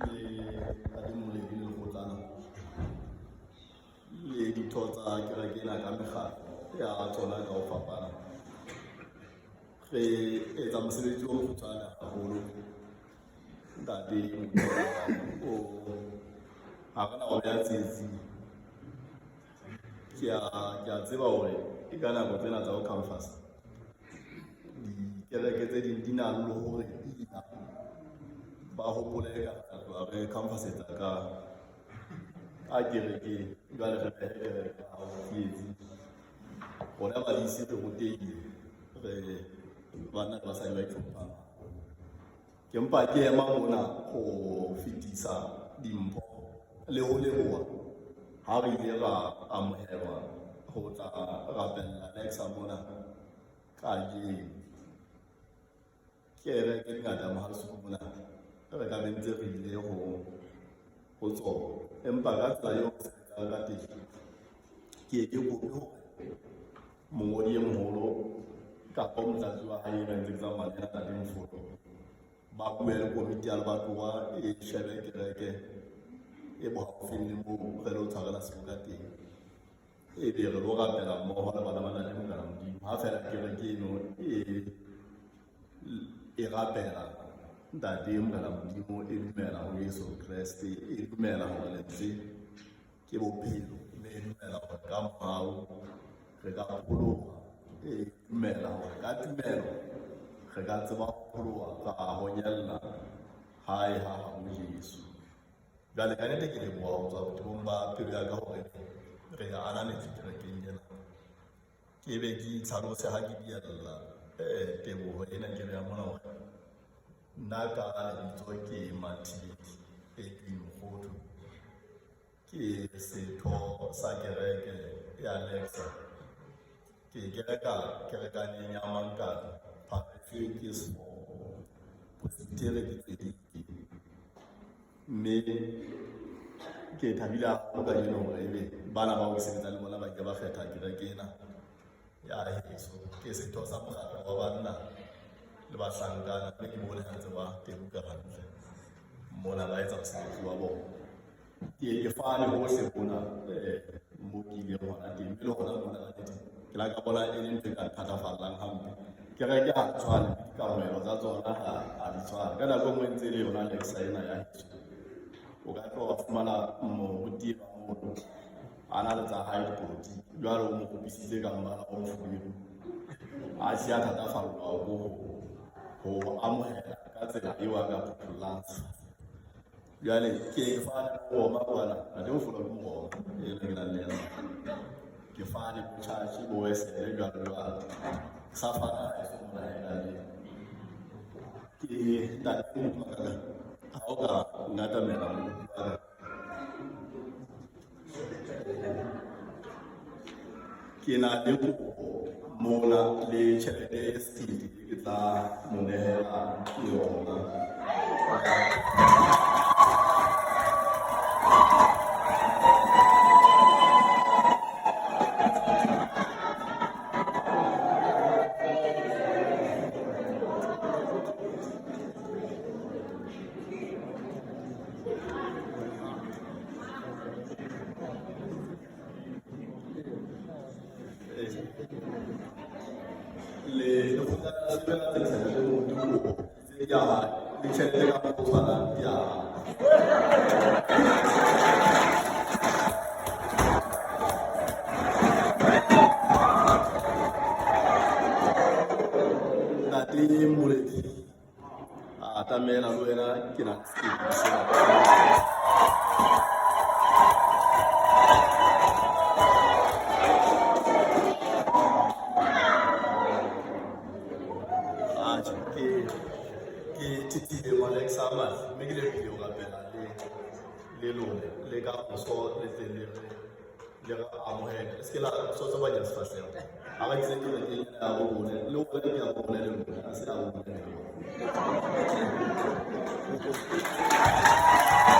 le adimoledi le lekgotlana le ditho tsa kereke ena ka mekgatlo ya tsona ka ho fapana. Re etsa mosebetsi o mokgutshwane haholo ntate o ha re na ho beha tsietsing. Ke a tseba hore e ka nako tsena tsa ho canvas dikereke tse ding di na le hore ba hopole ka re canvasetsa ka kerekeng jwale re kereke ha o tsietsi rona ba ise re rutehile re bana ba sa ba itlhophang. Ke mpa ke ema mona ho fetisa dimpho le ho leboha ha re ile ra amohelwa ho tla rapella nexa mona ka kereke ngata mohalosiko mona re ka bentse re ile ho tsona, empa ka tsela eo ka teng ke kope hore mongodi e moholo kapa motlatsi wa hae ba ntse tsa manena ka dimfoto ba bue le komiti ya lebatowa e shebe kereke e bohaufi le moo re lo tshwarela seboka teng, e be re lo rapela mmoho le bana ba nang le Mogala Modimo ha fela kereke eno e rapela ntate Mogala Modimo, e dumela ho Yesu Kreste, e dumela hore lentswe ke bophelo, mme e dumela hore ka morao re ka pholoha, e dumela hore ka tumelo re ka tseba ho pholoha ka honyella hae ha habo Yesu. Jwale ka nnete ke leboha ho tswa botebong ba pelo ya ka hore re ya ananetse kerekeng ena, ke be ke itlhalose ha ke diella teboho ena ke re ya mona hore nna ka lebitso ke Mathiledi Mokgotho, ke setho sa kereke ya Nexa. Ke kereka kerekaneng ya Mankala Parafini ke Sefo Positere ke tsedike, mme ke thabile haholo ka eno hore ebe bana ba ho sebetsa le bona ba ke ba kgetha kereke ena ya heso. Ke setho sa mokgatlo wa banna le bahlankana, mme ke bone ha ntse ba tebuka hantle mona ba etsa mosebetsi wa bona. Ke fane hohle mona moo ke ileng hona teng, mme le hona mona ke la ka bona e le ntho e ka thatafallang hampe. Kereke ha di tshwane, dikamelo tsa tsona ha di tshwane. Ka nako enngwe ntse le yona Nexa ena ya heso, o ka tlo wa fumana moruti ba moo a na le tsa hae dipoloti, jwale o mo kopisitse ka mmala o mofubedu, a siya thatafallwa ho amohela ka tsela eo a ka phuthollang. Jwale ke fane boma kwana a di ho fola ke moromo e le nang le yena, ke fane botjhatjhi bo wesele jwalo sa fana ha e mona ena le ke ntate Makaka ha o ka ngatamela ke na le mona le tjhelete e stili ke tla mo nehela yona. Le tjhelete ka ho tshwana ya ntate Moledi a tamela le wena ke na ke titile wa Nexa mali mme ke le pio ka pela le lone le ka so le tele le ga amohela se la so so ba nyasa fasela a ga tsene ke le ya go bone le go le ya go bone le a se a go bone.